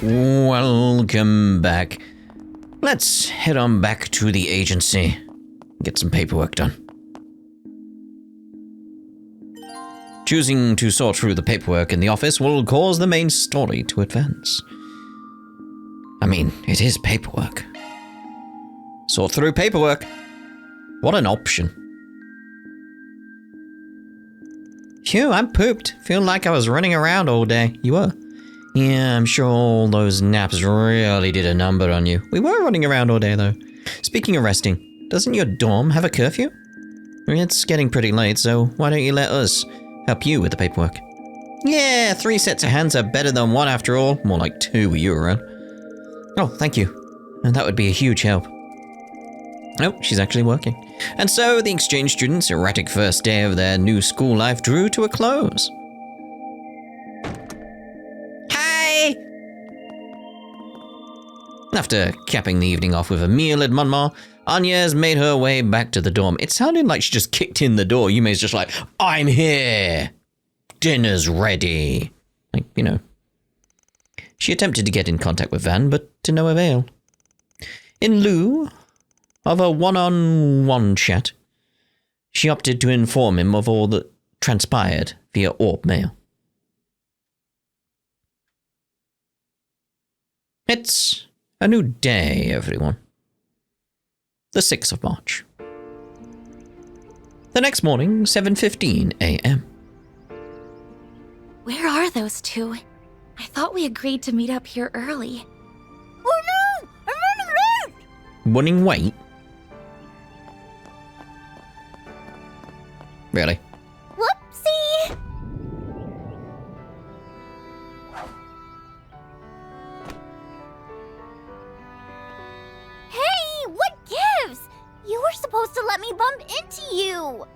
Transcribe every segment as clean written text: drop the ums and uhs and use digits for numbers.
Welcome back. Let's head on back to the agency. Get some paperwork done. Choosing to sort through the paperwork in the office will cause the main story to advance. I mean, it is paperwork. Sort through paperwork. What an option. Phew, I'm pooped. Feel like I was running around all day. You were? Yeah, I'm sure all those naps really did a number on you. We were running around all day, though. Speaking of resting, doesn't your dorm have a curfew? It's getting pretty late, so why don't you let us help you with the paperwork? Yeah, 3 sets of hands are better than 1 after all. More like 2 with you around. Oh, thank you. And that would be a huge help. Oh, she's actually working. And so the exchange students' erratic first day of their new school life drew to a close. After capping the evening off with a meal at Monmar, Agnes made her way back to the dorm. It sounded like she just kicked in the door. Yume's just like, I'm here. Dinner's ready. Like, you know. She attempted to get in contact with Van, but to no avail. In lieu of a one-on-one chat, she opted to inform him of all that transpired via orb mail. It's a new day, everyone. The 6th of March. The next morning, 7:15 a.m. Where are those two? I thought we agreed to meet up here early. Oh no! I'm running late! Running late? Really? Whoopsie! Hey, what gives? You were supposed to let me bump into you.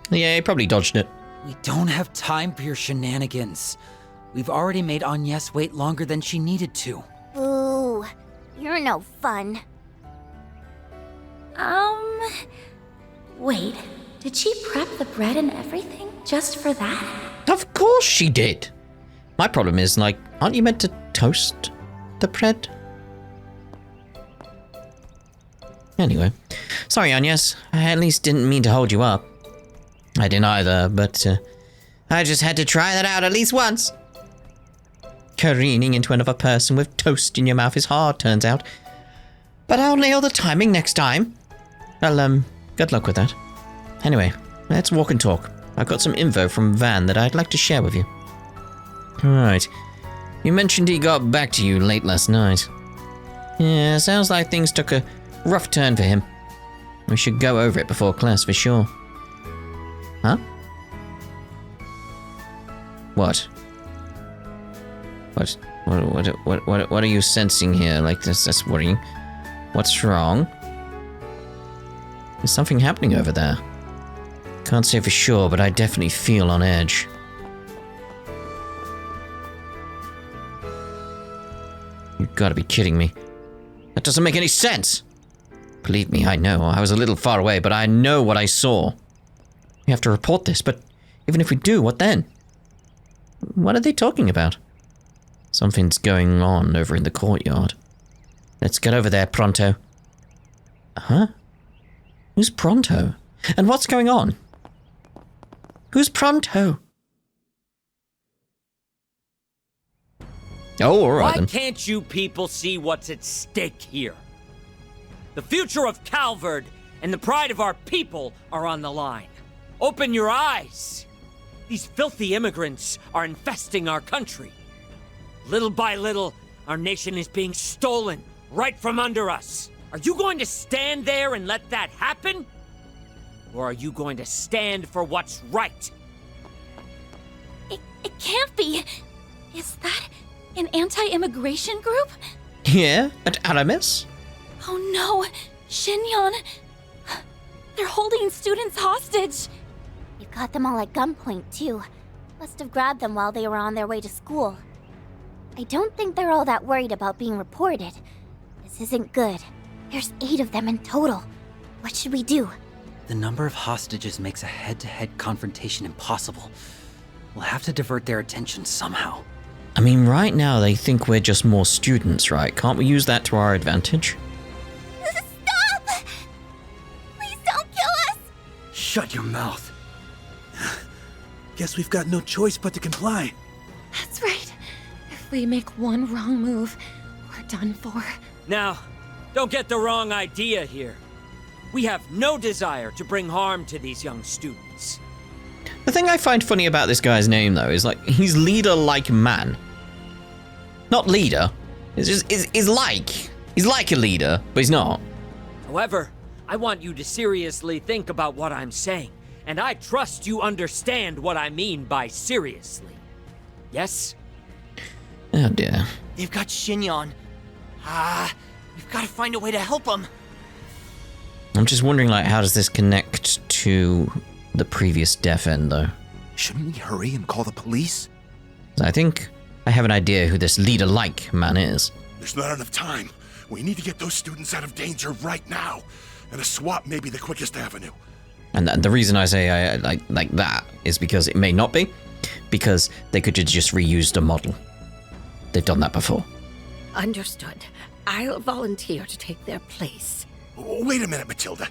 Yeah, he probably dodged it. We don't have time for your shenanigans. We've already made Agnes wait longer than she needed to. Ooh, you're no fun. Wait, did she prep the bread and everything just for that? Of course she did. My problem is, like, aren't you meant to toast the bread? Anyway, sorry, Agnes. I at least didn't mean to hold you up. I didn't either, but I just had to try that out at least once. Careening into another person with toast in your mouth is hard, turns out. But I'll nail the timing next time. Well, good luck with that. Anyway, let's walk and talk. I've got some info from Van that I'd like to share with you. Alright. You mentioned he got back to you late last night. Yeah, sounds like things took a rough turn for him. We should go over it before class for sure. Huh? What? What are you sensing here? Like that's worrying. What's wrong? There's something happening over there. Can't say for sure, but I definitely feel on edge. You've got to be kidding me. That doesn't make any sense. Believe me, I know. I was a little far away, but I know what I saw. We have to report this, but even if we do, what then? What are they talking about? Something's going on over in the courtyard. Let's get over there, pronto. Huh? Who's pronto? And what's going on? Who's pronto? Oh, all right then. Why can't you people see what's at stake here? The future of Calvard and the pride of our people are on the line. Open your eyes. These filthy immigrants are infesting our country. Little by little, our nation is being stolen right from under us. Are you going to stand there and let that happen? Or are you going to stand for what's right? It can't be. Is that an anti-immigration group? Yeah, at Aramis? Oh no, Shinyon. They're holding students hostage. You got them all at gunpoint, too. Must have grabbed them while they were on their way to school. I don't think they're all that worried about being reported. This isn't good. There's 8 of them in total. What should we do? The number of hostages makes a head-to-head confrontation impossible. We'll have to divert their attention somehow. I mean, right now they think we're just more students, right? Can't we use that to our advantage? Stop! Please don't kill us! Shut your mouth. Guess we've got no choice but to comply. That's right. If we make one wrong move, we're done for. Now, don't get the wrong idea here. We have no desire to bring harm to these young students. The thing I find funny about this guy's name, though, is like, he's leader-like man. Not leader. It's just, he's like a leader, but he's not. However, I want you to seriously think about what I'm saying, and I trust you understand what I mean by seriously. Yes? Oh dear. They've got Shinyon. We've got to find a way to help them. I'm just wondering, like, how does this connect to the previous death end, though? Shouldn't we hurry and call the police? I think I have an idea who this leader-like man is. There's not enough time. We need to get those students out of danger right now. And a swap may be the quickest avenue. And the reason I say I like that is because it may not be, because they could have just reused a model. They've done that before. Understood. I'll volunteer to take their place. Wait a minute, Matilda.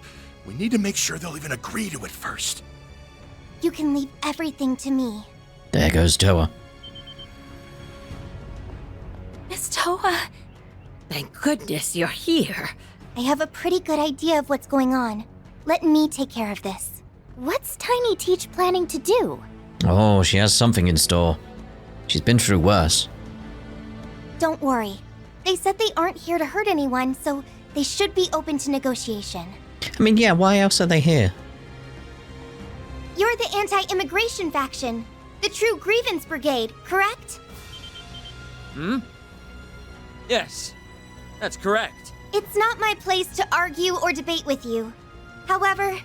We need to make sure they'll even agree to it first. You can leave everything to me. There goes Toa. Miss Toa. Thank goodness you're here. I have a pretty good idea of what's going on. Let me take care of this. What's Tiny Teach planning to do? Oh, she has something in store. She's been through worse. Don't worry. They said they aren't here to hurt anyone, so they should be open to negotiation. I mean, yeah, why else are they here? You're the anti-immigration faction. The True Grievance Brigade, correct? Yes, that's correct. It's not my place to argue or debate with you. However,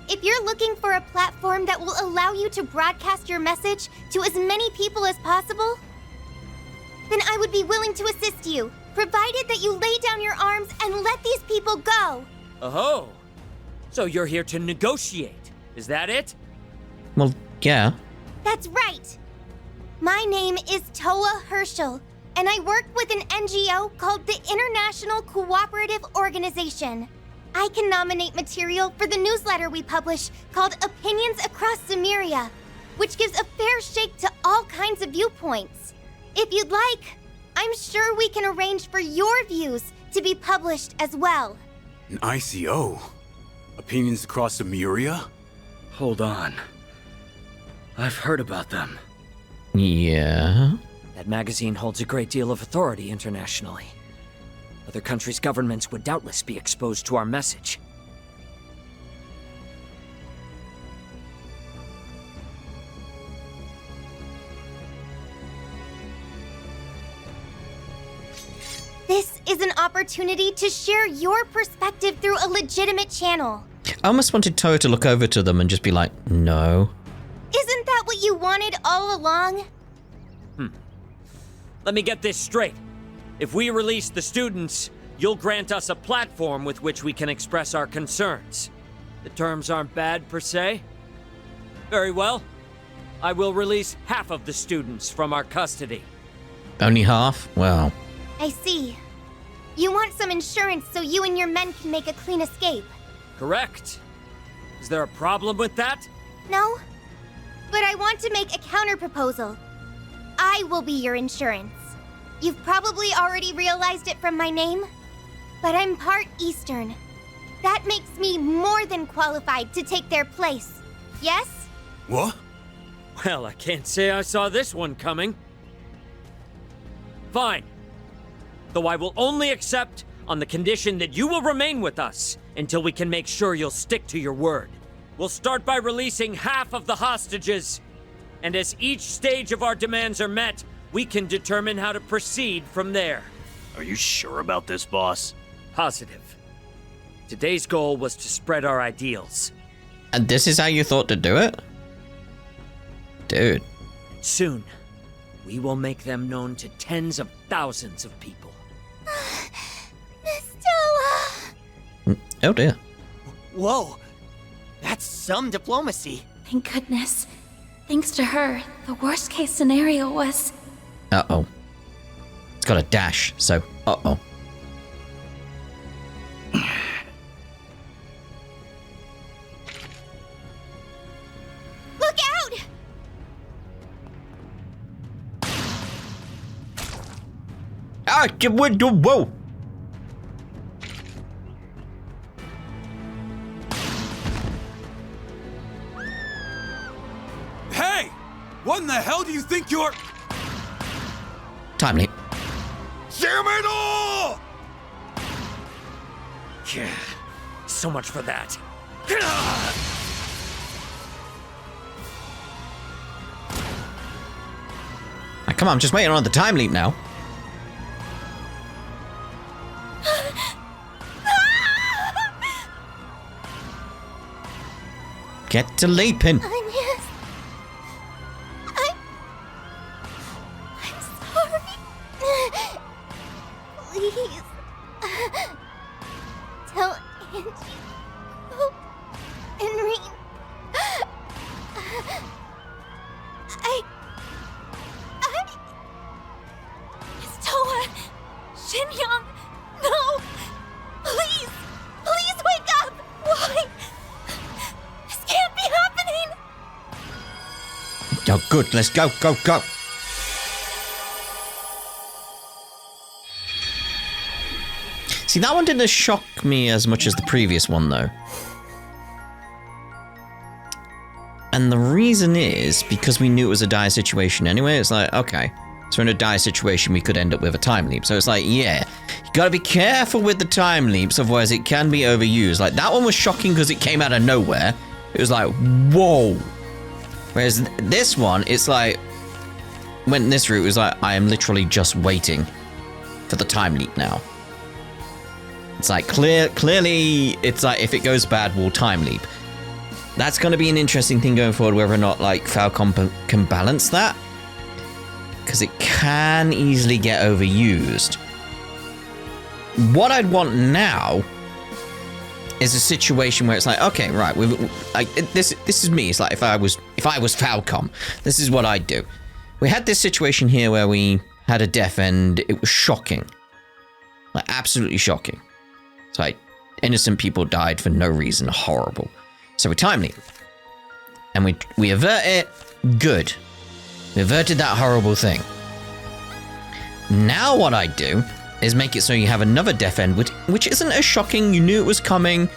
if you're looking for a platform that will allow you to broadcast your message to as many people as possible, then I would be willing to assist you, provided that you lay down your arms and let these people go. Oh, so you're here to negotiate, is that it? Well, yeah. That's right. My name is Toa Herschel, and I work with an NGO called the International Cooperative Organization. I can nominate material for the newsletter we publish called Opinions Across Samaria, which gives a fair shake to all kinds of viewpoints. If you'd like, I'm sure we can arrange for your views to be published as well. An ICO? Opinions Across Samaria? Hold on. I've heard about them. Yeah. That magazine holds a great deal of authority internationally. Other countries' governments would doubtless be exposed to our message. This is an opportunity to share your perspective through a legitimate channel. I almost wanted Toa to look over to them and just be like, no. Isn't that what you wanted all along? Let me get this straight. If we release the students, you'll grant us a platform with which we can express our concerns. The terms aren't bad, per se. Very well. I will release half of the students from our custody. Only half? Well. I see. You want some insurance so you and your men can make a clean escape. Correct. Is there a problem with that? No? But I want to make a counter-proposal. I will be your insurance. You've probably already realized it from my name, but I'm part Eastern. That makes me more than qualified to take their place. Yes? What? Well, I can't say I saw this one coming. Fine. Though I will only accept on the condition that you will remain with us until we can make sure you'll stick to your word. We'll start by releasing half of the hostages, and as each stage of our demands are met, we can determine how to proceed from there. Are you sure about this, boss? Positive. Today's goal was to spread our ideals. And this is how you thought to do it? Dude. Soon, we will make them known to tens of thousands of people. Miss Toa! Oh dear. Whoa! That's some diplomacy. Thank goodness. Thanks to her, the worst case scenario was... Uh-oh. got a dash, so uh-oh. Look out! Ah, whoa! Hey! What in the hell do you think you're... Time leap. Damn it all! Yeah, so much for that. Ah, come on, I'm just waiting on the time leap now. Get to leaping. Ines. I'm sorry. Please. Tell Angie. Hope and Reem. It's Toa. Shinyoung. No. Please. Please wake up. Why? This can't be happening. Oh, good. Let's go, go, go. See, that one didn't shock me as much as the previous one, though. And the reason is because we knew it was a dire situation anyway. It's like, okay, so in a dire situation, we could end up with a time leap. So it's like, yeah, you gotta be careful with the time leaps, otherwise it can be overused. Like, that one was shocking because it came out of nowhere. It was like, whoa. Whereas this one, it's like, went this route, it was like, I am literally just waiting for the time leap now. It's like, clearly, it's like, if it goes bad, we'll time leap. That's going to be an interesting thing going forward, whether or not, like, Falcom can balance that. Because it can easily get overused. What I'd want now is a situation where it's like, okay, right, this is me. It's like, if I was Falcom, this is what I'd do. We had this situation here where we had a death and it was shocking. Like, absolutely shocking. It's like, innocent people died for no reason. Horrible. So we time leap. And we avert it. Good. We averted that horrible thing. Now what I do is make it so you have another death end, which isn't as shocking. You knew it was coming.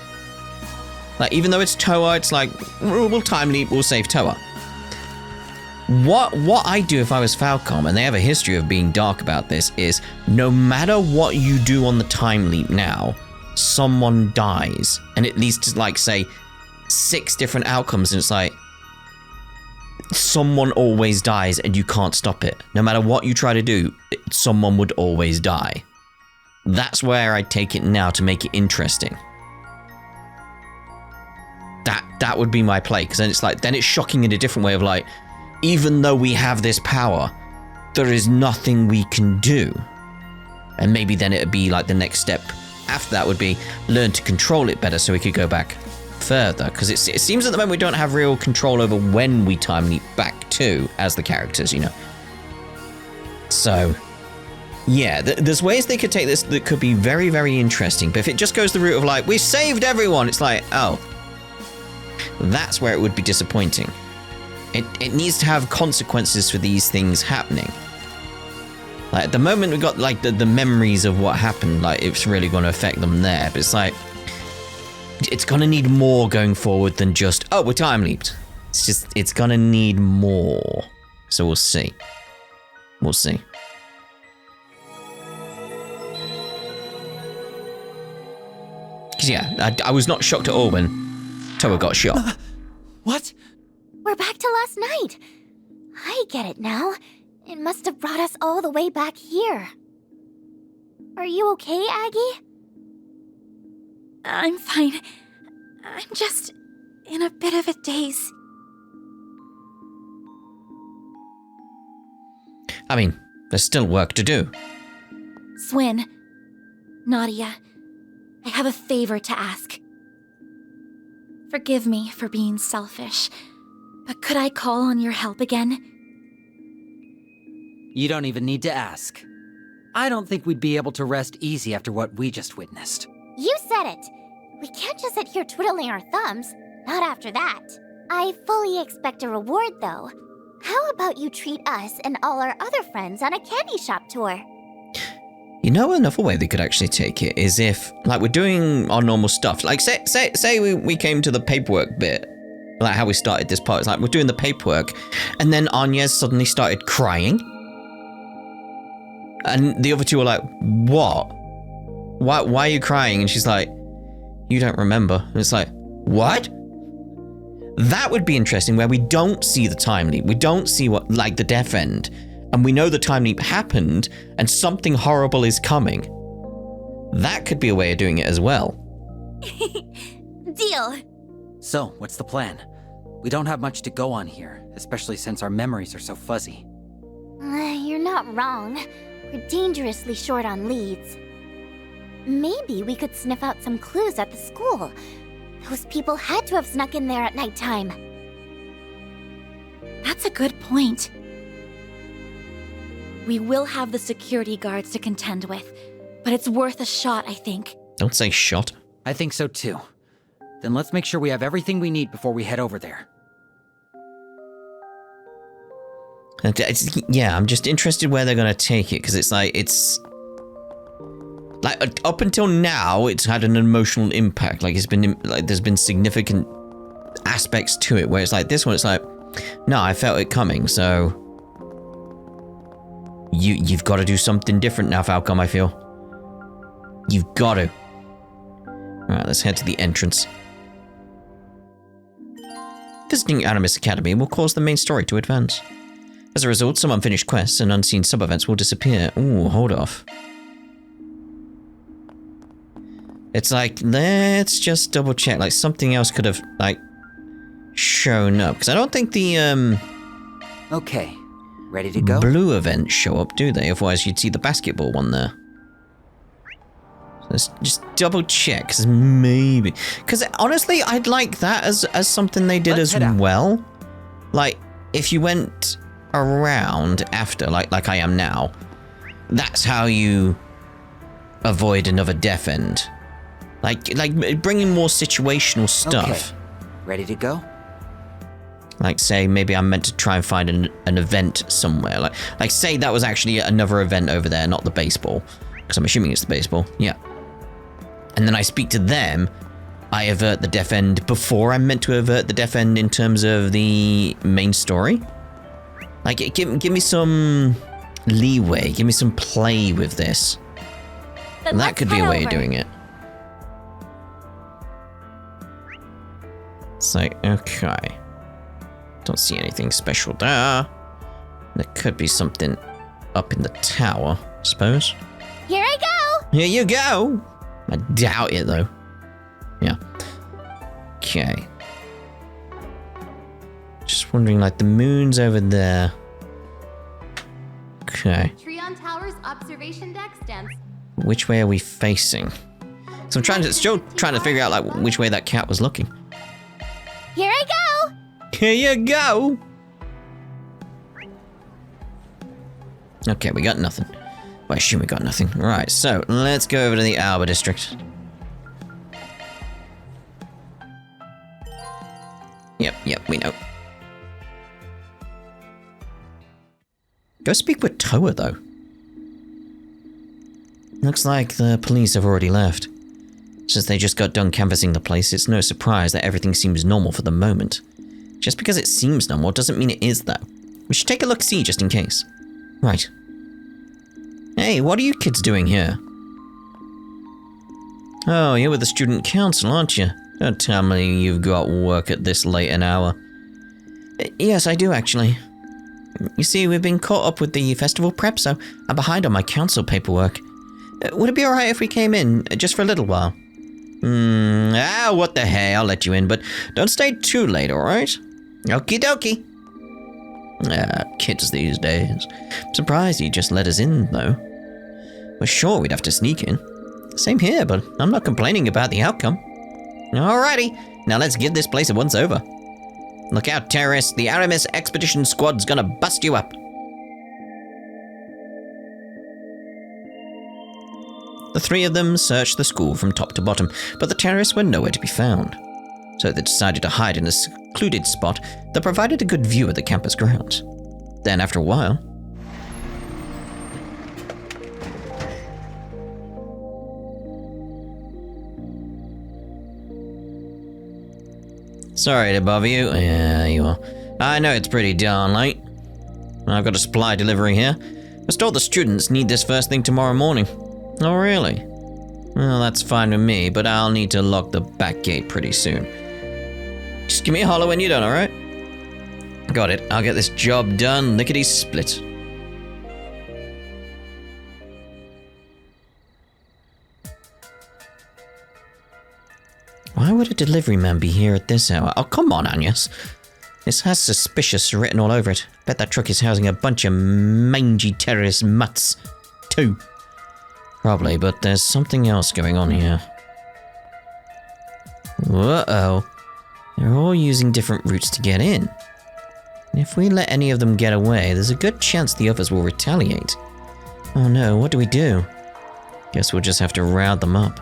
Like, even though it's Toa, it's like, we'll time leap, we'll save Toa. What I do if I was Falcom, and they have a history of being dark about this, is no matter what you do on the time leap now, someone dies. And it leads to, like, say, 6 different outcomes, and it's like, someone always dies and you can't stop it. No matter what you try to do, someone would always die. That's where I take it now to make it interesting. That would be my play, because then it's like, then it's shocking in a different way of like, even though we have this power, there is nothing we can do. And maybe then it'd be like the next step after that would be learn to control it better so we could go back further, because it seems at the moment we don't have real control over when we time leap back to as the characters, you know. So yeah, there's ways they could take this that could be very, very interesting, but if it just goes the route of like, we saved everyone, it's like, oh, that's where it would be disappointing. It needs to have consequences for these things happening. Like, at the moment we've got like the memories of what happened, like it's really going to affect them there, but it's like, it's gonna need more going forward than just, oh, we're time leaped. It's just, it's gonna need more. So we'll see. We'll see. Because yeah, I was not shocked at all when Toa got shot. What? We're back to last night. I get it now. It must have brought us all the way back here. Are you okay, Aggie? I'm fine. I'm just in a bit of a daze. I mean, there's still work to do. Swin, Nadia, I have a favor to ask. Forgive me for being selfish, but could I call on your help again? You don't even need to ask. I don't think we'd be able to rest easy after what we just witnessed. You said it! We can't just sit here twiddling our thumbs. Not after that. I fully expect a reward, though. How about you treat us and all our other friends on a candy shop tour? You know, another way they could actually take it is if, like, we're doing our normal stuff. Like, say we came to the paperwork bit, like how we started this part. It's like we're doing the paperwork, and then Agnes suddenly started crying, and the other two were like, "What? Why are you crying?" And she's like, "You don't remember." And it's like, what? That would be interesting, where we don't see the time leap. We don't see what, like, the death end. And we know the time leap happened, and something horrible is coming. That could be a way of doing it as well. Deal. So, what's the plan? We don't have much to go on here, especially since our memories are so fuzzy. You're not wrong. We're dangerously short on leads. Maybe we could sniff out some clues at the school. Those people had to have snuck in there at nighttime. That's a good point. We will have the security guards to contend with, but it's worth a shot, I think. Don't say shot. I think so too. Then let's make sure we have everything we need before we head over there. Yeah, I'm just interested where they're gonna take it, because it's like, up until now, it's had an emotional impact. Like, there's been significant aspects to it, where it's like, this one, it's like, no, I felt it coming, so you've got to do something different now, Falcom, I feel. You've got to. Alright, let's head to the entrance. Visiting NIS Academy will cause the main story to advance. As a result, some unfinished quests and unseen sub-events will disappear. Ooh, hold off. It's like, let's just double check. Like, something else could have, like, shown up. Because I don't think the, Okay. Ready to go? blue events show up, do they? Otherwise, you'd see the basketball one there. So let's just double check, because maybe... Because, honestly, I'd like that as something they did as well. Like, if you went around after, like I am now, that's how you avoid another death end. Like bringing more situational stuff. Okay. Ready to go? Like, say, maybe I'm meant to try and find an event somewhere. Like, say that was actually another event over there, not the baseball. Because I'm assuming it's the baseball. Yeah. And then I speak to them. I avert the death end before I'm meant to avert the death end in terms of the main story. Like, give me some leeway. Give me some play with this. That could be a way of doing it. It's like, okay. Don't see anything special there. There could be something up in the tower, I suppose. Here I go! Here you go! I doubt it, though. Yeah. Okay. Just wondering, like, the moon's over there. Okay. Trion Tower's observation deck stands. Which way are we facing? So I'm still trying to figure out, like, which way that cat was looking. Here I go! Here you go! Okay, we got nothing. Well, I assume we got nothing. Right, so let's go over to the Alba District. Yep, we know. Go speak with Toa, though. Looks like the police have already left. Since they just got done canvassing the place, it's no surprise that everything seems normal for the moment. Just because it seems normal doesn't mean it is, though. We should take a look-see just in case. Right. Hey, what are you kids doing here? Oh, you're with the student council, aren't you? Don't tell me you've got work at this late an hour. Yes, I do, actually. You see, we've been caught up with the festival prep, so I'm behind on my council paperwork. Would it be alright if we came in, just for a little while? What the hey, I'll let you in, but don't stay too late, alright? Okie dokie. Kids these days. I'm surprised you just let us in, though. We're sure we'd have to sneak in. Same here, but I'm not complaining about the outcome. Alrighty, now let's give this place a once-over. Look out, terrorists, the NIS Expedition Squad's gonna bust you up. The three of them searched the school from top to bottom, but the terrorists were nowhere to be found. So they decided to hide in a secluded spot that provided a good view of the campus grounds. Then, after a while... Sorry to bother you. Yeah, you are. I know it's pretty darn late. I've got a supply delivery here. I was told the students need this first thing tomorrow morning. Oh, really? Well, that's fine with me, but I'll need to lock the back gate pretty soon. Just give me a holler when you're done, alright? Got it. I'll get this job done, lickety-split. Why would a delivery man be here at this hour? Oh, come on, Agnes. This has suspicious written all over it. Bet that truck is housing a bunch of mangy terrorist mutts, too. Probably, but there's something else going on here. Uh-oh. They're all using different routes to get in. And if we let any of them get away, there's a good chance the others will retaliate. Oh no, what do we do? Guess we'll just have to round them up.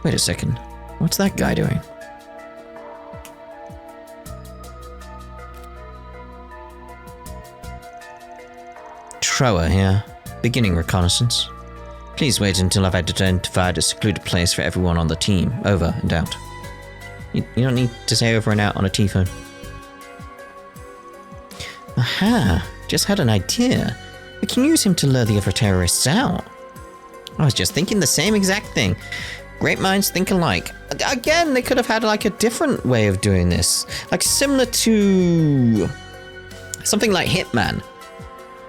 Wait a second. What's that guy doing? Trower here. Beginning reconnaissance. Please wait until I've identified a secluded place for everyone on the team. Over and out. You don't need to say over and out on a T-phone. Aha! Just had an idea. We can use him to lure the other terrorists out. I was just thinking the same exact thing. Great minds think alike. Again, they could have had like a different way of doing this. Like similar to something like Hitman.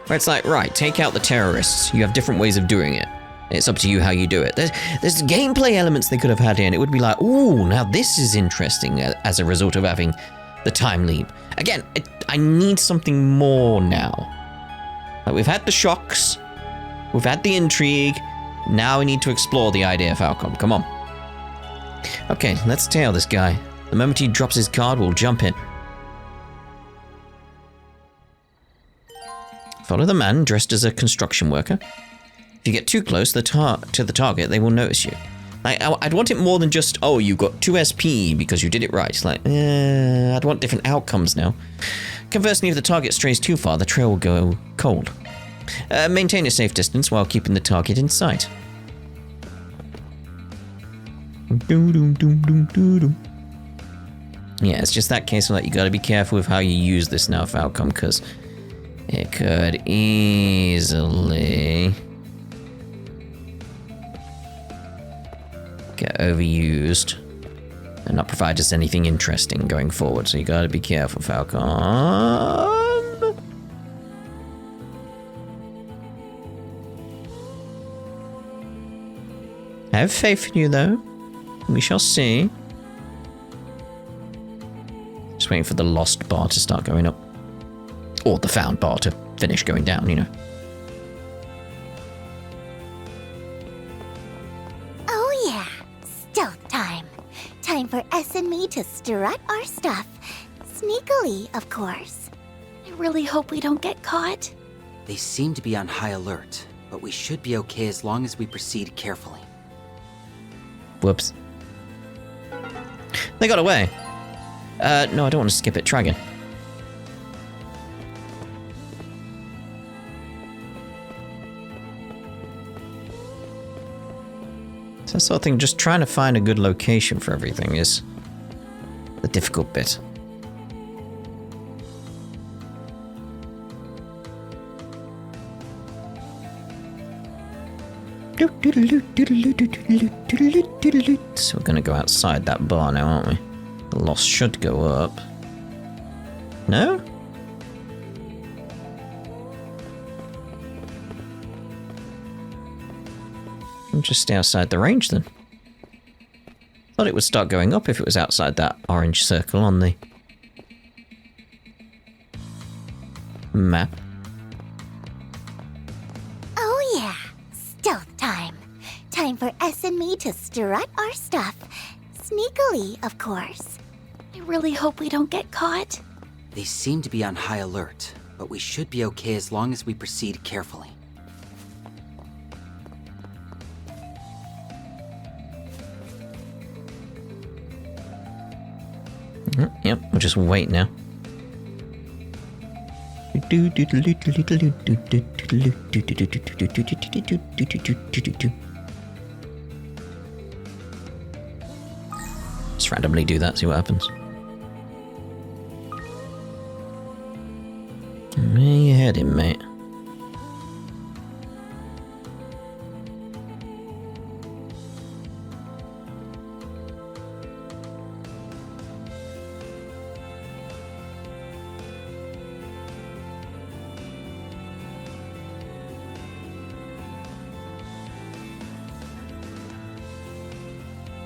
Where it's like, right, take out the terrorists. You have different ways of doing it. It's up to you how you do it. There's gameplay elements they could have had in. It would be like, ooh, now this is interesting as a result of having the time leap. Again, I need something more now. Like we've had the shocks. We've had the intrigue. Now we need to explore the idea of Falcom. Come on. Okay, let's tail this guy. The moment he drops his card, we'll jump in. Follow the man dressed as a construction worker. If you get too close to the target, they will notice you. I'd want it more than just, oh, you got 2 SP because you did it right. It's like, I'd want different outcomes now. Conversely, if the target strays too far, the trail will go cold. Maintain a safe distance while keeping the target in sight. Yeah, it's just that case of like, you gotta be careful with how you use this now, Falcom, because it could easily get overused and not provide us anything interesting going forward. So you gotta be careful, Falcom. I have faith in you, though. We shall see. Just waiting for the lost bar to start going up. Or the found bar to finish going down, you know. Oh yeah, stealth time. Time for S and me to strut our stuff. Sneakily, of course. I really hope we don't get caught. They seem to be on high alert, but we should be okay as long as we proceed carefully. Whoops. They got away. No, I don't want to skip it. Try again. So that sort of thing, just trying to find a good location for everything is the difficult bit. So we're gonna go outside that bar now, aren't we? The loss should go up. No? I'll just stay outside the range then. Thought it would start going up if it was outside that orange circle on the map. Oh yeah, stealth time. Time for S and me to strut our stuff. Sneakily, of course. I really hope we don't get caught. They seem to be on high alert, but we should be okay as long as we proceed carefully. Yep, we'll just wait now. Just randomly do that, see what happens. Where you heading, mate?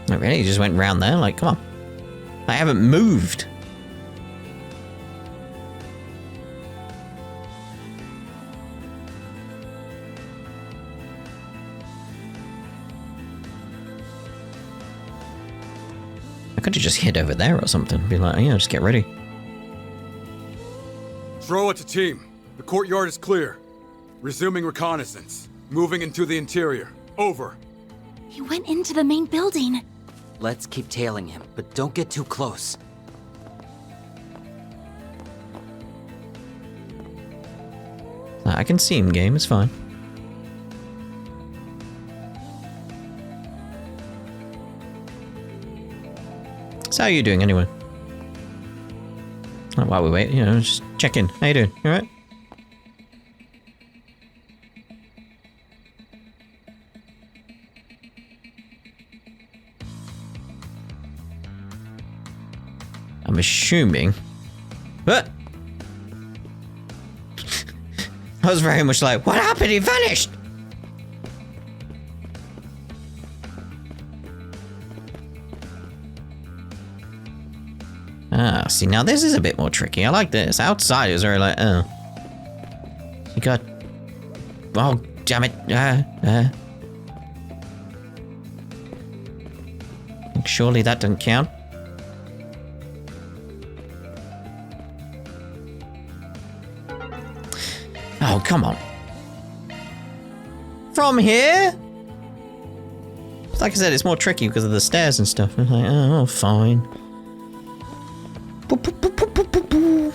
Oh, really? You just went round there? Like, come on. I haven't moved. I could have just hid over there or something. Be like, yeah, just get ready. Throw it to team. The courtyard is clear. Resuming reconnaissance. Moving into the interior. Over. He went into the main building. Let's keep tailing him, but don't get too close. I can see him, game. It's fine. So how are you doing anyway? Oh, while we wait, you know, just check in. How you doing? You alright? I'm assuming... But... I was very much like, what happened? He vanished! Ah, see, now this is a bit more tricky. I like this. Outside is very like, oh. You got... Oh, damn it. Surely that doesn't count. Oh, come on. From here? Like I said, it's more tricky because of the stairs and stuff. I'm like, oh, fine. Boop, boop, boop, boop, boop, boop, boop.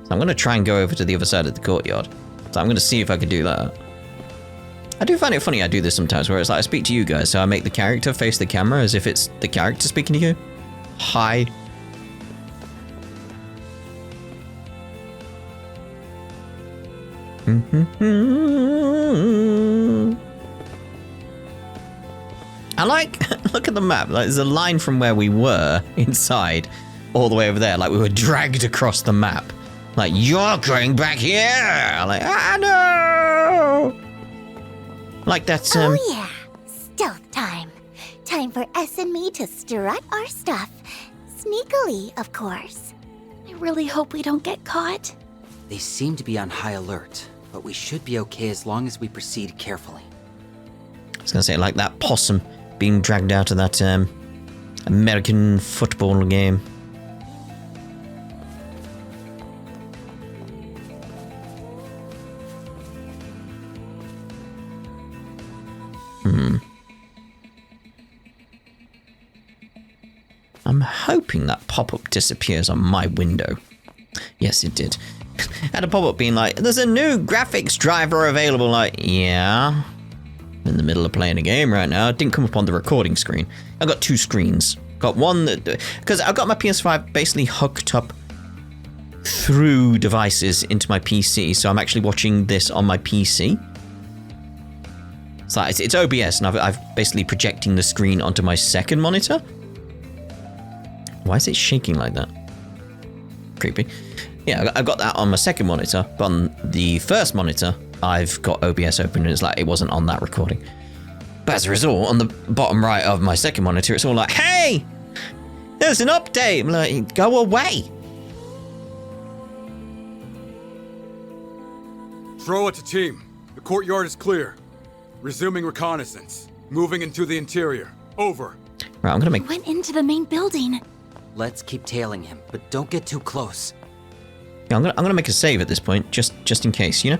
So I'm going to try and go over to the other side of the courtyard. So I'm going to see if I can do that. I do find it funny I do this sometimes, where it's like I speak to you guys, so I make the character face the camera as if it's the character speaking to you. Hi. I like, look at the map, like, there's a line from where we were inside all the way over there, like we were dragged across the map. Like, you're going back here! Like, no! Like that's, Oh yeah, stealth time. Time for S and me to strut our stuff. Sneakily, of course. I really hope we don't get caught. They seem to be on high alert, but we should be okay as long as we proceed carefully. I was gonna say, like that possum being dragged out of that American football game. I'm hoping that pop-up disappears on my window. Yes, it did. Had a pop-up being like, there's a new graphics driver available. Like, yeah. I'm in the middle of playing a game right now. It didn't come up on the recording screen. I got two screens. Got one that... Because I've got my PS5 basically hooked up through devices into my PC. So I'm actually watching this on my PC. So it's OBS, and I've basically projecting the screen onto my second monitor. Why is it shaking like that? Creepy. Yeah, I've got that on my second monitor, but on the first monitor, I've got OBS open, and it's like it wasn't on that recording. But as a result, on the bottom right of my second monitor, it's all like, hey! There's an update! I'm like, go away! Throw it to team. The courtyard is clear. Resuming reconnaissance. Moving into the interior. Over. Right, I'm gonna make... He went into the main building. Let's keep tailing him, but don't get too close. Yeah, I'm gonna make a save at this point, just in case, you know?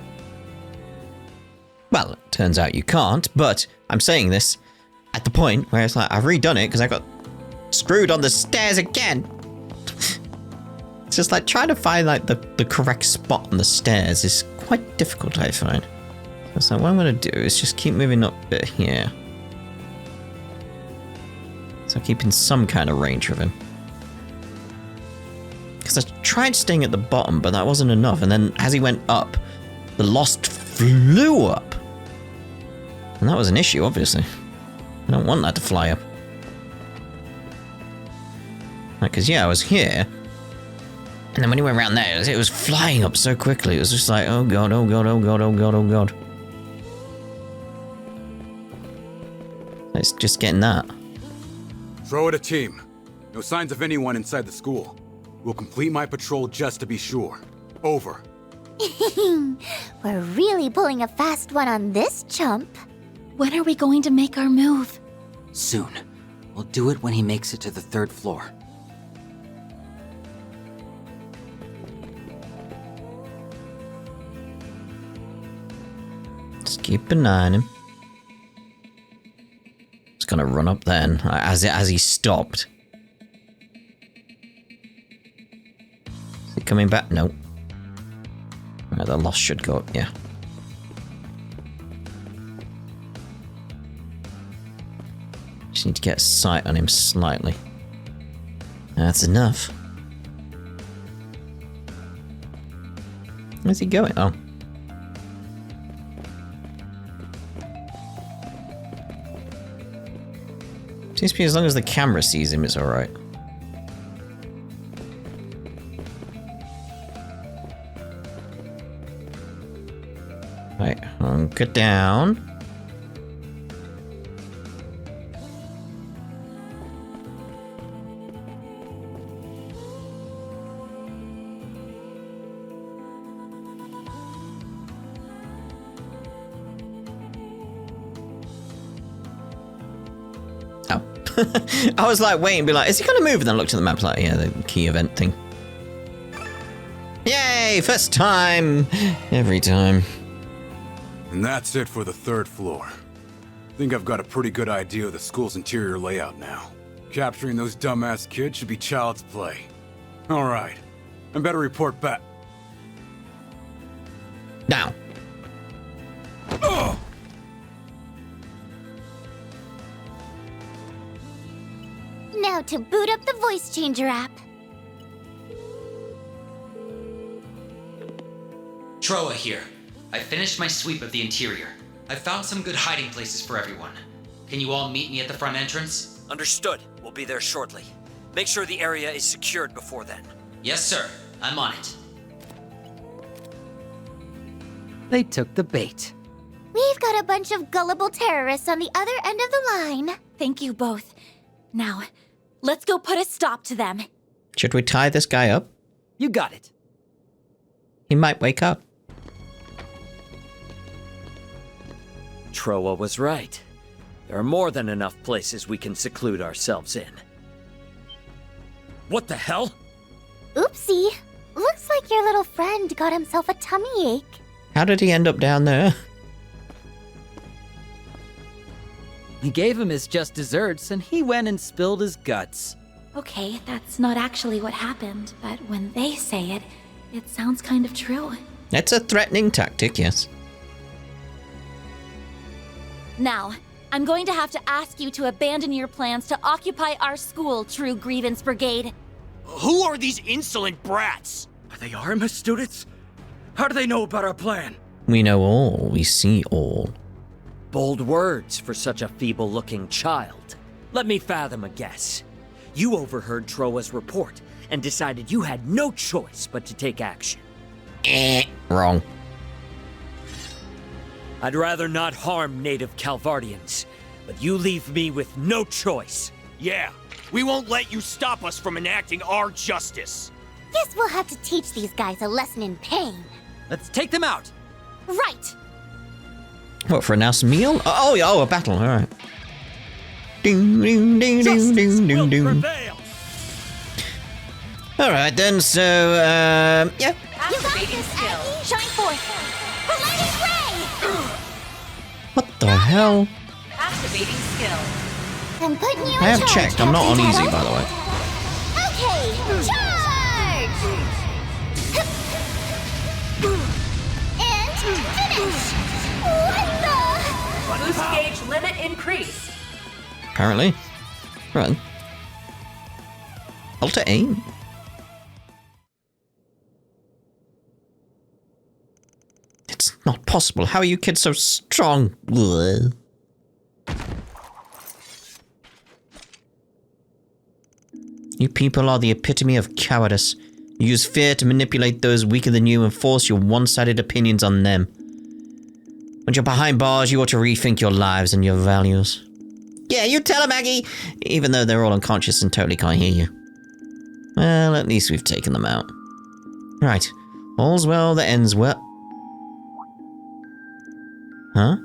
Well, it turns out you can't, but I'm saying this at the point where it's like, I've redone it because I got screwed on the stairs again. It's just like trying to find like the correct spot on the stairs is quite difficult, I find. So what I'm going to do is just keep moving up a bit here. So keeping some kind of range of him. Because I tried staying at the bottom, but that wasn't enough. And then as he went up, the Lost flew up. And that was an issue, obviously. I don't want that to fly up. Because, yeah, I was here. And then when he went around there, it was flying up so quickly. It was just like, oh god, oh god, oh god, oh god, oh god. It's just getting that. Throw it a team. No signs of anyone inside the school. We'll complete my patrol just to be sure. Over. We're really pulling a fast one on this chump. When are we going to make our move? Soon. We'll do it when he makes it to the 3rd floor. Just keep an eye on him. It's gonna run up then, as he stopped. Is he coming back? No. Right, the loss should go up, yeah. Just need to get a sight on him slightly. That's enough. Where's he going? Oh. Seems to be as long as the camera sees him, it's alright. Right, hunker down. I was like waiting, be like, is he gonna move? And then I looked at the map, like, yeah, the key event thing. Yay! First time! Every time. And that's it for the 3rd floor. Think I've got a pretty good idea of the school's interior layout now. Capturing those dumbass kids should be child's play. Alright. I better report back. Now. Now to boot up the voice changer app. Troa here. I finished my sweep of the interior. I found some good hiding places for everyone. Can you all meet me at the front entrance? Understood. We'll be there shortly. Make sure the area is secured before then. Yes, sir. I'm on it. They took the bait. We've got a bunch of gullible terrorists on the other end of the line. Thank you both. Now, let's go put a stop to them. Should we tie this guy up? You got it. He might wake up. Troa was right. There are more than enough places we can seclude ourselves in. What the hell? Oopsie. Looks like your little friend got himself a tummy ache. How did he end up down there? We gave him his just desserts, and he went and spilled his guts. Okay, that's not actually what happened, but when they say it, it sounds kind of true. It's a threatening tactic, yes. Now, I'm going to have to ask you to abandon your plans to occupy our school, True Grievance Brigade. Who are these insolent brats? Are they Artemis students? How do they know about our plan? We know all, we see all. Bold words for such a feeble-looking child. Let me fathom a guess. You overheard Troa's report and decided you had no choice but to take action. Wrong. I'd rather not harm native Calvardians, but you leave me with no choice. Yeah, we won't let you stop us from enacting our justice. Guess we'll have to teach these guys a lesson in pain. Let's take them out. Right. What, for a nice meal? Oh, a battle, alright. Ding, ding, ding, ding, ding, ding, ding. Alright then, so, yeah. You got this, Aggie. Shine forth. Blinding ray! What the hell? Activating skill. I'm putting you in I have charge, checked. I'm not on Captain easy, Turtle. by the way. Okay, charge! And finish! What the? Boost gauge limit increased. Apparently. Right. Alter aim. It's not possible. How are you kids so strong? Ugh. You people are the epitome of cowardice. You use fear to manipulate those weaker than you and force your one-sided opinions on them. When you're behind bars, you ought to rethink your lives and your values. Yeah, you tell them, Maggie! Even though they're all unconscious and totally can't hear you. Well, at least we've taken them out. Right. All's well that ends well. Huh?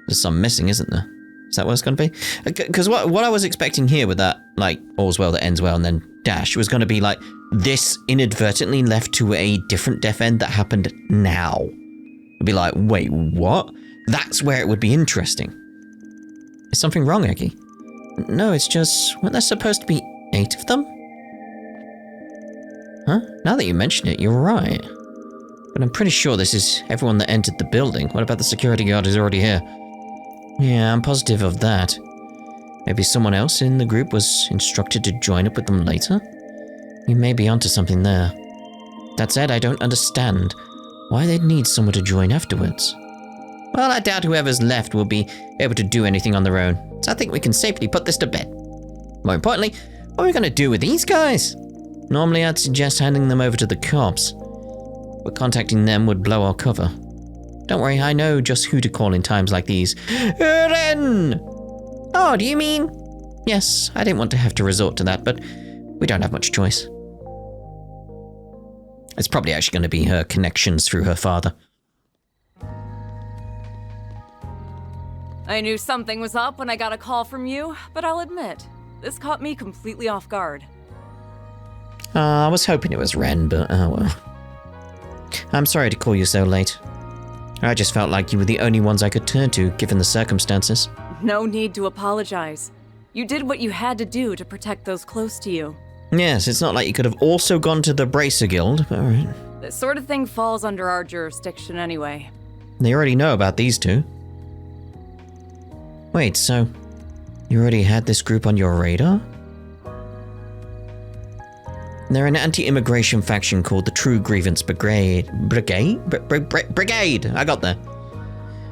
There's some missing, isn't there? Is that what it's going to be? Because what I was expecting here with that, like, all's well that ends well and then dash, was going to be like, this inadvertently left to a different death end that happened now. It'd be like, wait, what? That's where it would be interesting. Is something wrong, Eggy? No, it's just, weren't there supposed to be 8 of them? Huh? Now that you mention it, you're right. But I'm pretty sure this is everyone that entered the building. What about the security guard who's already here? Yeah, I'm positive of that. Maybe someone else in the group was instructed to join up with them later? You may be onto something there. That said, I don't understand why they'd need someone to join afterwards. Well, I doubt whoever's left will be able to do anything on their own, so I think we can safely put this to bed. More importantly, what are we going to do with these guys? Normally, I'd suggest handing them over to the cops, but contacting them would blow our cover. Don't worry, I know just who to call in times like these. Eren! Oh, do you mean? Yes, I didn't want to have to resort to that, but we don't have much choice. It's probably actually going to be her connections through her father. I knew something was up when I got a call from you, but I'll admit, this caught me completely off guard. I was hoping it was Ren, but oh well. I'm sorry to call you so late. I just felt like you were the only ones I could turn to, given the circumstances. No need to apologize. You did what you had to do to protect those close to you. Yes, it's not like you could have also gone to the Bracer Guild, but alright. This sort of thing falls under our jurisdiction anyway. They already know about these two. Wait, so you already had this group on your radar? They're an anti-immigration faction called the True Grievance Brigade. Brigade! I got there.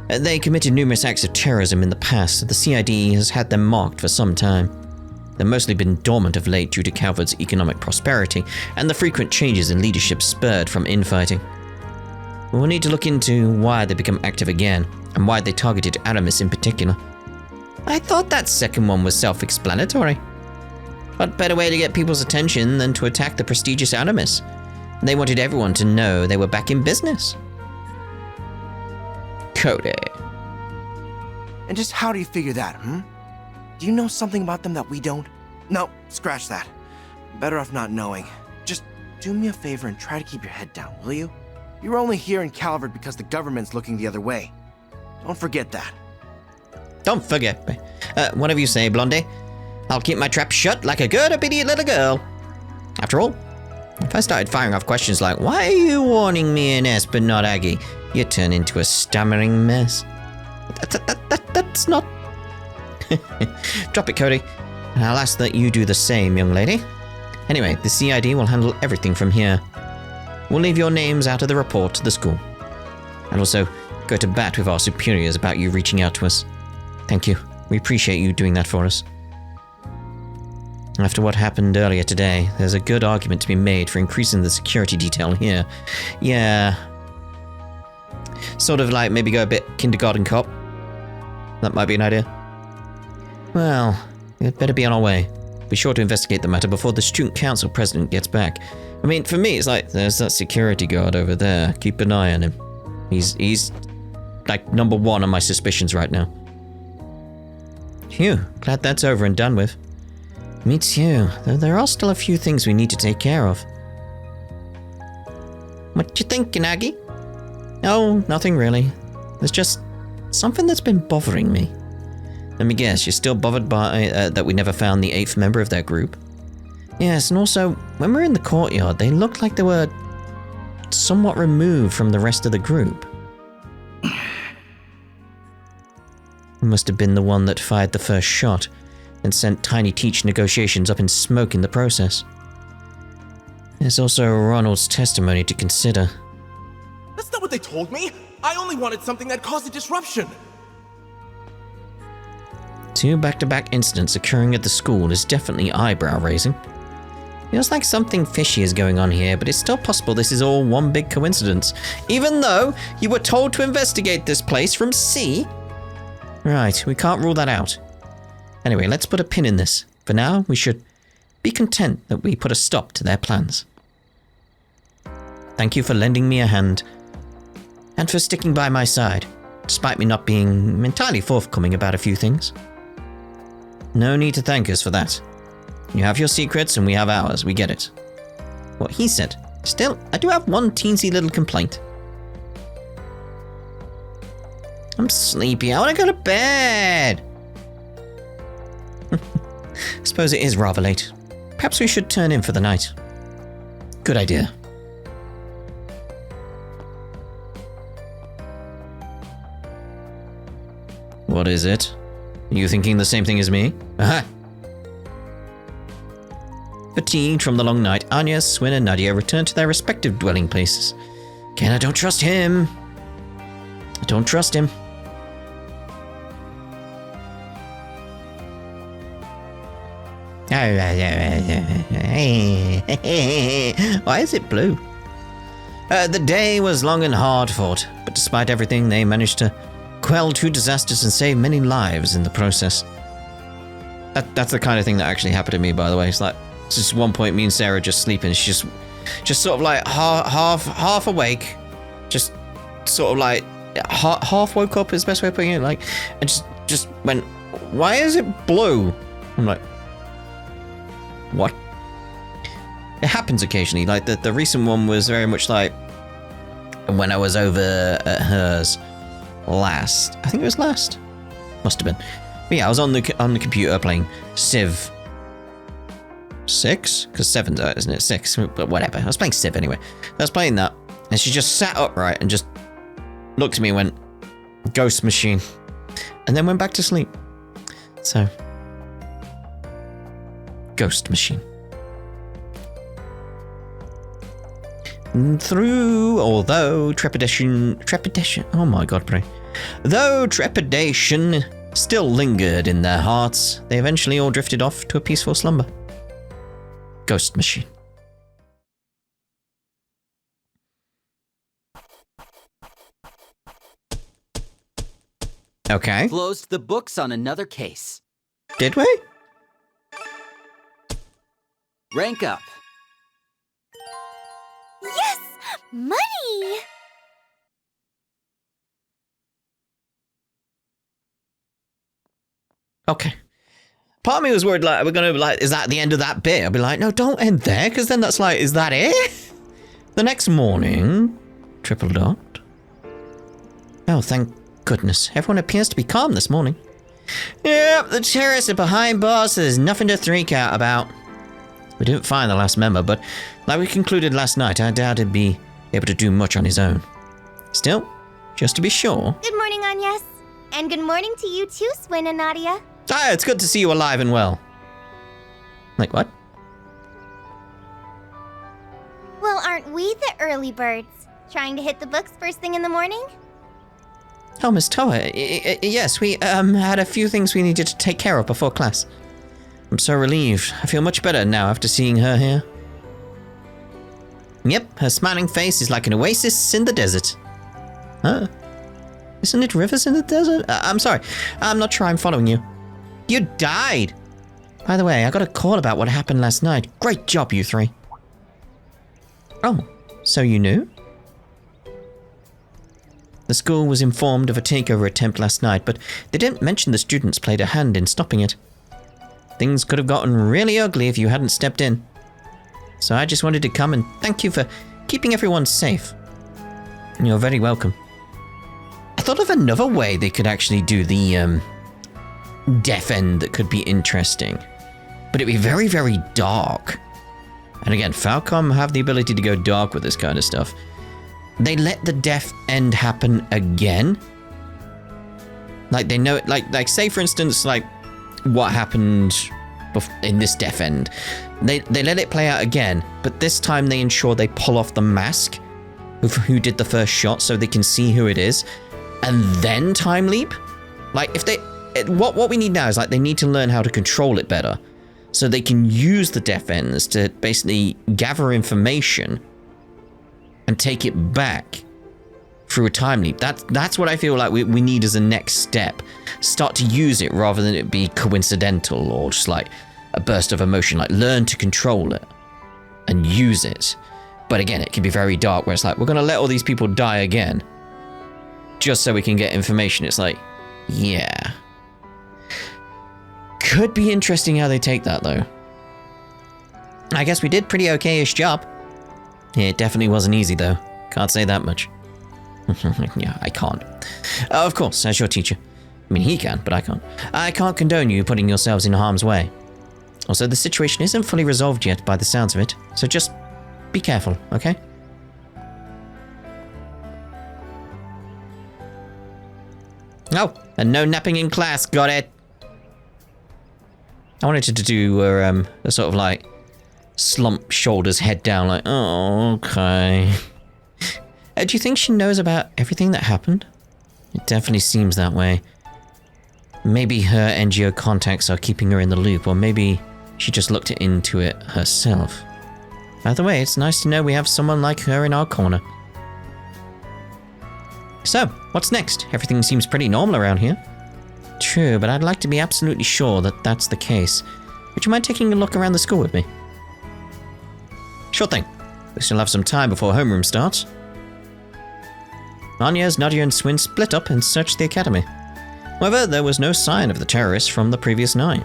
They committed numerous acts of terrorism in the past, so the CID has had them marked for some time. They've mostly been dormant of late due to Calvard's economic prosperity, and the frequent changes in leadership spurred from infighting. We'll need to look into why they become active again, and why they targeted Aramis in particular. I thought that second one was self-explanatory. What better way to get people's attention than to attack the prestigious Aramis? They wanted everyone to know they were back in business. Cody. And just how do you figure that, Do you know something about them that we don't? No, scratch that. Better off not knowing. Just do me a favor and try to keep your head down, will you? You're only here in Calvard because the government's looking the other way. Don't forget that. Don't forget me. Whatever you say, Blondie. I'll keep my trap shut like a good obedient little girl. After all, if I started firing off questions like, why are you warning me in S but not Aggie? You'd turn into a stammering mess. That's not... Drop it, Cody. And I'll ask that you do the same, young lady. Anyway, the CID will handle everything from here. We'll leave your names out of the report to the school. And also, go to bat with our superiors about you reaching out to us. Thank you. We appreciate you doing that for us. After what happened earlier today, there's a good argument to be made for increasing the security detail here. Yeah. Sort of like maybe go a bit kindergarten cop. That might be an idea. Well, we'd better be on our way. Be sure to investigate the matter before the student council president gets back. I mean, for me, it's like, there's that security guard over there. Keep an eye on him. He's like #1 on my suspicions right now. Phew, glad that's over and done with. Me too, though there are still a few things we need to take care of. What you thinking, Aggie? Oh, nothing really. There's just something that's been bothering me. Let me guess, you're still bothered by that we never found the 8th member of their group? Yes, and also, when we were in the courtyard, they looked like they were somewhat removed from the rest of the group. He must have been the one that fired the first shot and sent Tiny Teach negotiations up in smoke in the process. There's also Ronald's testimony to consider. That's not what they told me! I only wanted something that caused a disruption! 2 back-to-back incidents occurring at the school is definitely eyebrow-raising. Feels like something fishy is going on here, but it's still possible this is all one big coincidence. Even though you were told to investigate this place from C? Right, we can't rule that out. Anyway, let's put a pin in this. For now, we should be content that we put a stop to their plans. Thank you for lending me a hand, and for sticking by my side, despite me not being entirely forthcoming about a few things. No need to thank us for that. You have your secrets and we have ours, we get it. What he said. Still, I do have one teensy little complaint. I'm sleepy, I want to go to bed. I suppose it is rather late. Perhaps we should turn in for the night. Good idea. What is it? Are you thinking the same thing as me? Aha! Fatigued from the long night, Anya, Swin, and Nadia return to their respective dwelling places. Again, I don't trust him. I don't trust him. Why is it blue? The day was long and hard fought, but despite everything, they managed to quell 2 disasters and save many lives in the process. That's the kind of thing that actually happened to me, by the way. It's like, just one point, me and Sarah just sleeping. She's just sort of like half awake, just sort of like half woke up is the best way of putting it. Like, and just went, why is it blue? I'm like, what? It happens occasionally. Like the recent one was very much like when I was over at hers last. I think it was last. Must have been. But yeah, I was on the computer playing Civ 6? Because 7's out, isn't it? 6, but whatever. I was playing Civ anyway. I was playing that, and she just sat upright and just looked at me and went, Ghost Machine. And then went back to sleep. So, Ghost Machine. Although trepidation, oh my god, pray. Though trepidation still lingered in their hearts, they eventually all drifted off to a peaceful slumber. Ghost Machine. Okay. Closed the books on another case. Did we? Rank up. Yes! Money! Okay. Part of me was worried, like, we're gonna, like, is that the end of that bit? I'd be like, no, don't end there, because then that's like, is that it? The next morning, triple dot. Oh, thank goodness. Everyone appears to be calm this morning. Yep, the terrace are behind bars, so there's nothing to freak out about. We didn't find the last member, but like we concluded last night, I doubt he'd be able to do much on his own. Still, just to be sure. Good morning, Agnes. And good morning to you too, Swin and Nadia. Ah, it's good to see you alive and well. Like what? Well, aren't we the early birds? Trying to hit the books first thing in the morning? Oh, Miss Toa, yes, we had a few things we needed to take care of before class. I'm so relieved. I feel much better now after seeing her here. Yep, her smiling face is like an oasis in the desert. Huh? Isn't it rivers in the desert? I'm sorry, I'm not sure I'm following you. You died! By the way, I got a call about what happened last night. Great job, you 3. Oh, so you knew? The school was informed of a takeover attempt last night, but they didn't mention the students played a hand in stopping it. Things could have gotten really ugly if you hadn't stepped in. So I just wanted to come and thank you for keeping everyone safe. You're very welcome. I thought of another way they could actually do the, deaf end that could be interesting. But it'd be very, very dark. And again, Falcom have the ability to go dark with this kind of stuff. They let the deaf end happen again. Like, they know it, like say for instance, like, what happened in this deaf end. They let it play out again, but this time they ensure they pull off the mask of who did the first shot so they can see who it is, and then time leap. Like, if they, what we need now is, like, they need to learn how to control it better, so they can use the deaf ends to basically gather information and take it back through a time leap. That's what I feel like we need as a next step. Start to use it rather than it be coincidental or just like a burst of emotion. Like, learn to control it and use it. But again, it can be very dark where it's like, we're going to let all these people die again just so we can get information. It's like, yeah. Could be interesting how they take that though. I guess we did pretty okay-ish job. Yeah, it definitely wasn't easy though. Can't say that much. Yeah, I can't. Of course, as your teacher. I mean, he can, but I can't. I can't condone you putting yourselves in harm's way. Also, the situation isn't fully resolved yet by the sounds of it, so just be careful, okay? Oh, and no napping in class, got it. I wanted to do a sort of like slump shoulders, head down, like, oh, okay. Do you think she knows about everything that happened? It definitely seems that way. Maybe her NGO contacts are keeping her in the loop, or maybe she just looked into it herself. Either way, it's nice to know we have someone like her in our corner. So, what's next? Everything seems pretty normal around here. True, but I'd like to be absolutely sure that that's the case. Would you mind taking a look around the school with me? Sure thing. We still have some time before homeroom starts. Anya's, Nadia and Swin split up and searched the academy. However, there was no sign of the terrorists from the previous night.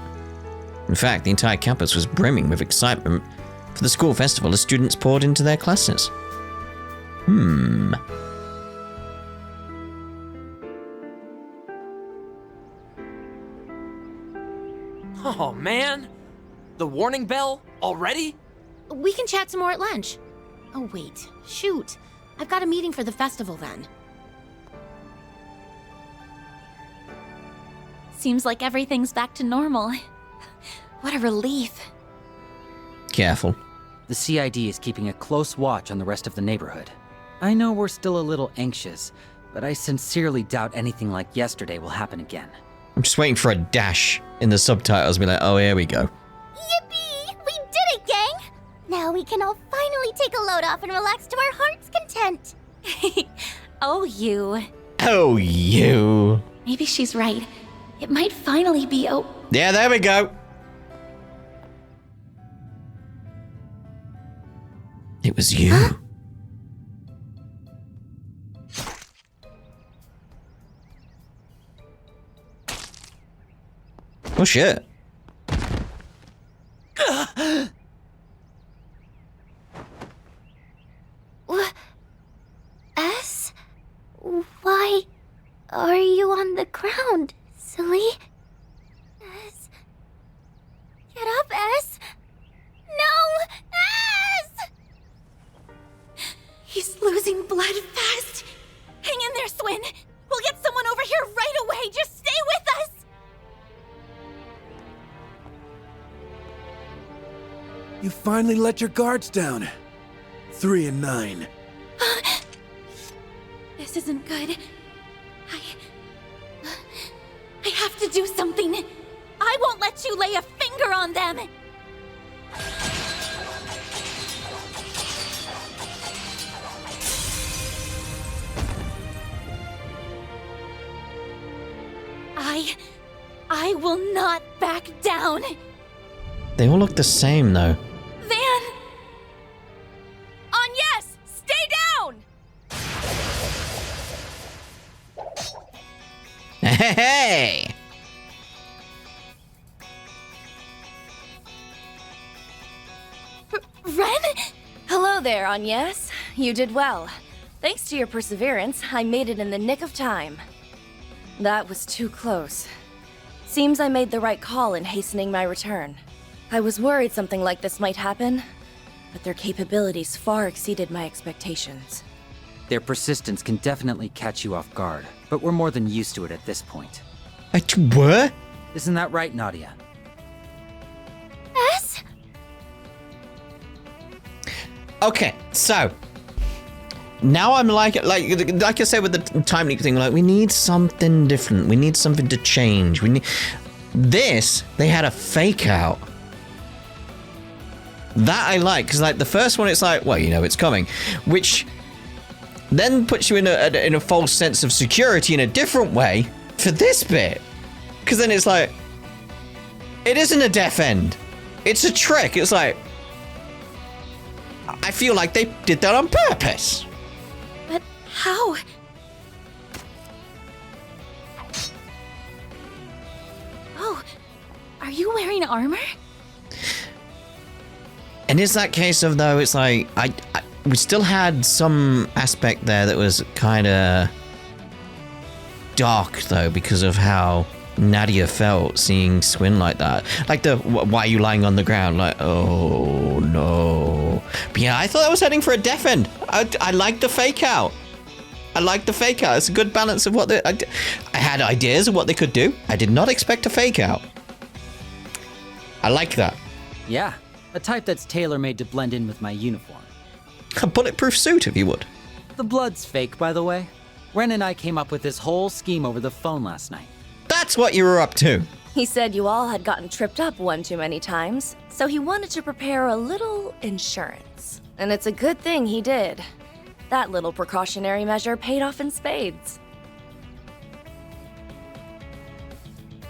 In fact, the entire campus was brimming with excitement for the school festival as students poured into their classes. Oh, man. The warning bell already? We can chat some more at lunch. Oh, wait. Shoot. I've got a meeting for the festival then. Seems like everything's back to normal. What a relief. Careful. The CID is keeping a close watch on the rest of the neighborhood. I know we're still a little anxious, but I sincerely doubt anything like yesterday will happen again. I'm just waiting for a dash in the subtitles to be like, oh, here we go. Yippee! We did it, gang! Now we can all finally take a load off and relax to our heart's content. Oh, you. Oh, you. Maybe she's right. It might finally be Yeah, there we go. It was you. Huh? Oh, shit. S? Why are you on the ground, silly? S? Get up, S! No! S! He's losing blood fast. Hang in there, Swin! We'll get someone over here right away! Just stay with us! You finally let your guards down. 3 and 9. This isn't good. I have to do something. I won't let you lay a finger on them! I will not back down! They all look the same, though. Van! On yes! Stay down! Hey! Ren? Hello there, Agnes. You did well. Thanks to your perseverance, I made it in the nick of time. That was too close. Seems I made the right call in hastening my return. I was worried something like this might happen, but their capabilities far exceeded my expectations. Their persistence can definitely catch you off guard, but we're more than used to it at this point. What? Isn't that right, Nadia? S? Okay, so now I'm like I said with the time leak thing, like we need something different. We need something to change. We need this. They had a fake out. That I like, because like the first one, it's like, well, you know it's coming, which then puts you in a false sense of security in a different way for this bit, because then it's like, it isn't a death end, it's a trick. It's like, I feel like they did that on purpose. But how? Oh, are you wearing armor? And is that case of, though, it's like, we still had some aspect there that was kind of dark, though, because of how Nadia felt seeing Swin like that. Like the, why are you lying on the ground? Like, oh, no. But yeah, I thought I was heading for a death end. I like the fake out. I like the fake out. It's a good balance of what I had ideas of what they could do. I did not expect a fake out. I like that. Yeah. A type that's tailor-made to blend in with my uniform. A bulletproof suit, if you would. The blood's fake, by the way. Ren and I came up with this whole scheme over the phone last night. That's what you were up to. He said you all had gotten tripped up one too many times, so he wanted to prepare a little insurance. And it's a good thing he did. That little precautionary measure paid off in spades.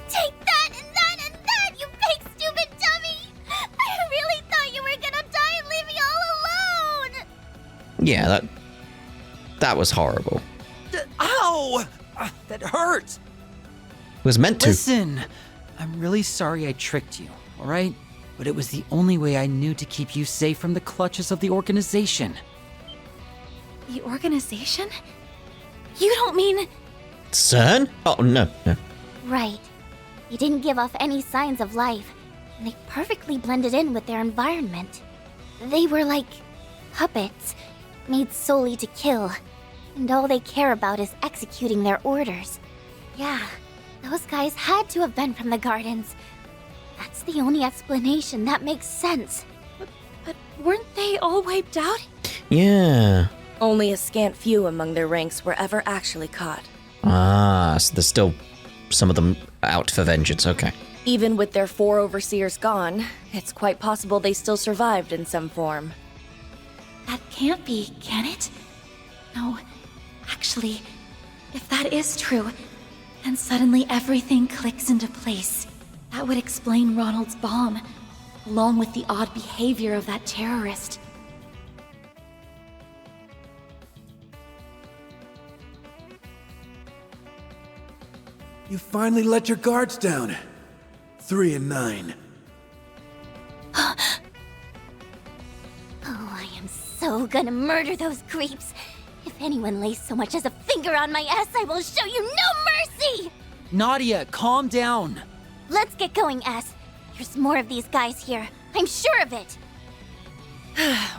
Take that and that and that, you big stupid dummy! I really thought you were gonna die and leave me all alone! Yeah, that was horrible. Ow! That hurt! It was meant to. Listen, I'm really sorry I tricked you, alright? But it was the only way I knew to keep you safe from the clutches of the organization. The organization? You don't mean... CERN? Oh, no. Right. They didn't give off any signs of life, and they perfectly blended in with their environment. They were like puppets, made solely to kill, and all they care about is executing their orders. Yeah, those guys had to have been from the gardens. That's the only explanation that makes sense. But weren't they all wiped out? Yeah. Only a scant few among their ranks were ever actually caught. Ah, so there's still some of them out for vengeance, okay. Even with their 4 overseers gone, it's quite possible they still survived in some form. That can't be, can it? No. Actually, if that is true, then suddenly everything clicks into place. That would explain Ronald's bomb, along with the odd behavior of that terrorist. You finally let your guards down. 3 and 9. Oh, I am so gonna murder those creeps. If anyone lays so much as a finger on my ass, I will show you no mercy! Nadia, calm down! Let's get going, S. There's more of these guys here. I'm sure of it.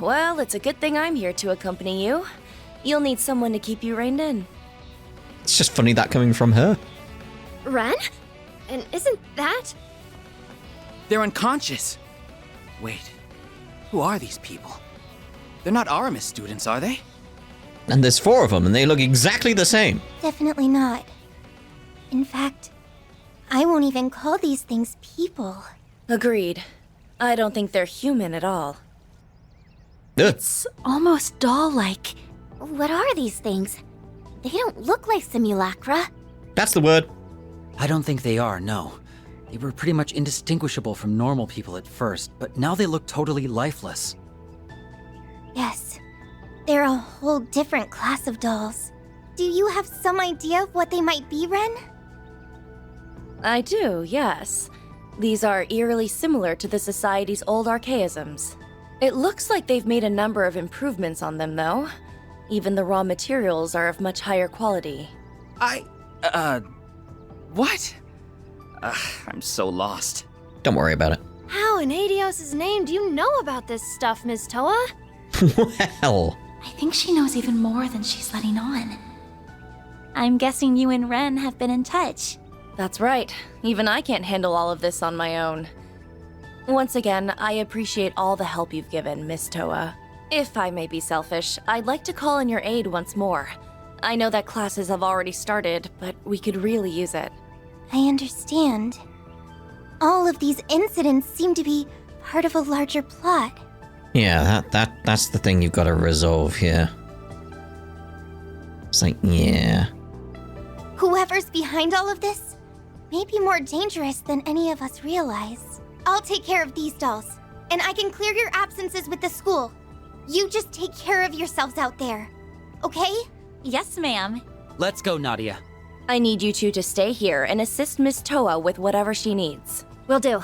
Well, it's a good thing I'm here to accompany you. You'll need someone to keep you reined in. It's just funny that coming from her. Ren? And isn't that... They're unconscious. Wait, who are these people? They're not Aramis students, are they? And there's 4 of them, and they look exactly the same. Definitely not. In fact, I won't even call these things people. Agreed. I don't think they're human at all. It's almost doll-like. What are these things? They don't look like simulacra. That's the word. I don't think they are, no. They were pretty much indistinguishable from normal people at first, but now they look totally lifeless. Yes. They're a whole different class of dolls. Do you have some idea of what they might be, Ren? I do, yes. These are eerily similar to the Society's old archaisms. It looks like they've made a number of improvements on them, though. Even the raw materials are of much higher quality. What? I'm so lost. Don't worry about it. How in Adios' name do you know about this stuff, Ms. Toa? Well... I think she knows even more than she's letting on. I'm guessing you and Ren have been in touch. That's right. Even I can't handle all of this on my own. Once again, I appreciate all the help you've given, Miss Toa. If I may be selfish, I'd like to call in your aid once more. I know that classes have already started, but we could really use it. I understand. All of these incidents seem to be part of a larger plot. Yeah, that's the thing you've got to resolve here. It's like, yeah. Whoever's behind all of this may be more dangerous than any of us realize. I'll take care of these dolls, and I can clear your absences with the school. You just take care of yourselves out there, okay? Yes, ma'am. Let's go, Nadia. I need you two to stay here and assist Miss Toa with whatever she needs. Will do.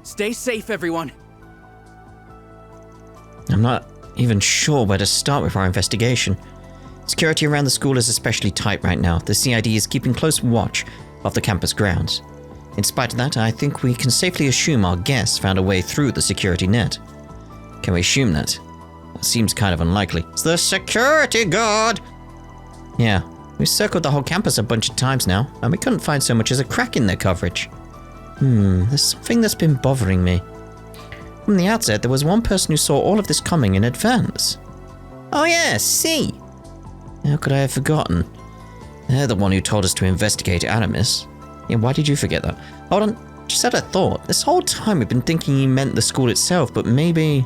Stay safe, everyone. I'm not even sure where to start with our investigation. Security around the school is especially tight right now. The CID is keeping close watch of the campus grounds. In spite of that, I think we can safely assume our guests found a way through the security net. Can we assume that? That seems kind of unlikely. It's the security guard! Yeah, we circled the whole campus a bunch of times now, and we couldn't find so much as a crack in their coverage. There's something that's been bothering me. From the outset, there was one person who saw all of this coming in advance. Oh yeah, C! How could I have forgotten? They're the one who told us to investigate Animus. Yeah, why did you forget that? Hold on, just had a thought. This whole time we've been thinking he meant the school itself, but maybe...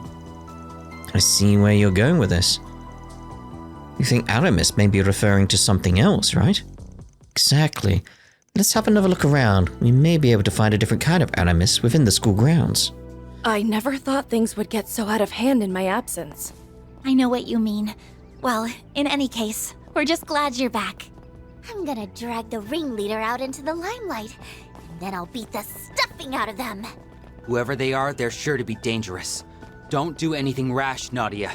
I see where you're going with this. You think Animus may be referring to something else, right? Exactly. Let's have another look around. We may be able to find a different kind of Animus within the school grounds. I never thought things would get so out of hand in my absence. I know what you mean. Well, in any case, we're just glad you're back. I'm gonna drag the ringleader out into the limelight, and then I'll beat the stuffing out of them. Whoever they are, they're sure to be dangerous. Don't do anything rash, Nadia.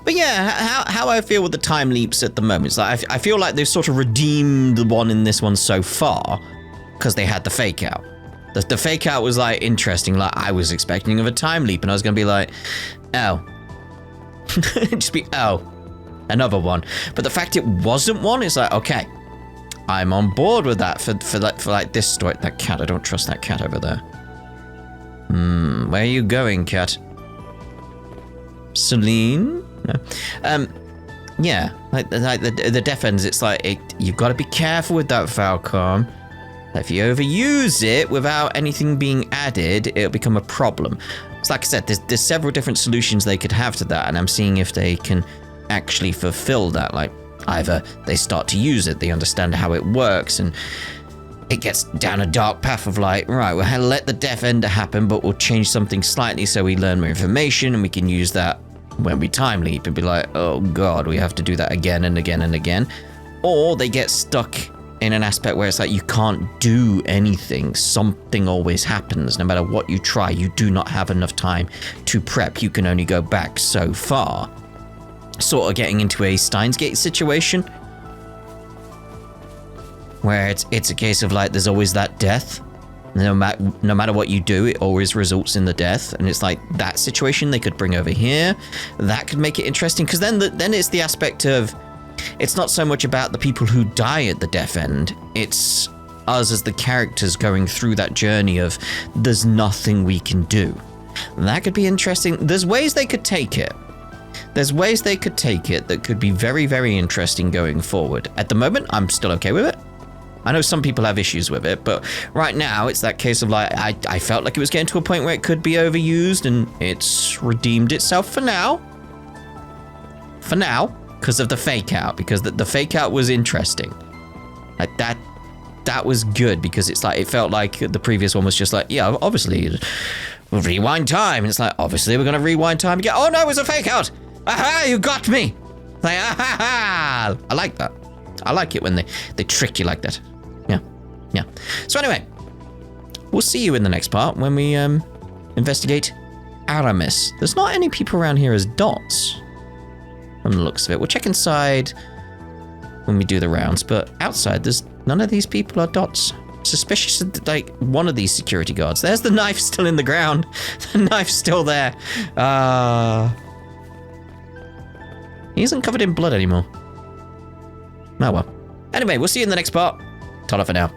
But yeah, how I feel with the time leaps at the moment is like I feel like they've sort of redeemed the one in this one so far because they had the fake out. The fake out was like interesting. Like I was expecting of a time leap, and I was gonna be like, oh, just be oh, another one. But the fact it wasn't one is like okay, I'm on board with that for like this story. That cat, I don't trust that cat over there. Where are you going, cat? Celine? No. Yeah, like the deaf ends, it's like, you've got to be careful with that Falcom. If you overuse it without anything being added, it'll become a problem. So like I said, there's several different solutions they could have to that, and I'm seeing if they can actually fulfill that. Like, either they start to use it, they understand how it works, and it gets down a dark path of like, right, we'll let the deaf ender happen, but we'll change something slightly so we learn more information, and we can use that when we time leap and be like, oh god, we have to do that again and again and again. Or they get stuck in an aspect where it's like you can't do anything. Something always happens. No matter what you try, you do not have enough time to prep. You can only go back so far. Sort of getting into a Steins Gate situation where it's a case of like there's always that death. No matter what you do, it always results in the death, and it's like that situation they could bring over here. That could make it interesting, because then it's the aspect of it's not so much about the people who die at the death end. It's us as the characters going through that journey of there's nothing we can do. That could be interesting. There's ways they could take it. There's ways they could take it that could be very, very interesting going forward. At the moment, I'm still okay with it. I know some people have issues with it, but right now it's that case of like, I felt like it was getting to a point where it could be overused, and it's redeemed itself for now. For now, because of the fake out, because the fake out was interesting. Like that was good, because it's like, it felt like the previous one was just like, yeah, obviously, rewind time. And it's like, obviously we're going to rewind time again. Oh no, it was a fake out. Aha, you got me. Like, aha. I like that. I like it when they trick you like that. Yeah. So anyway, we'll see you in the next part when we investigate Aramis. There's not any people around here as dots from the looks of it. We'll check inside when we do the rounds, but outside there's none of these people are dots. suspicious of, like, one of these security guards. There's the knife still in the ground. The knife's still there. He isn't covered in blood anymore. Oh well. Anyway, we'll see you in the next part. Ta-ra for now.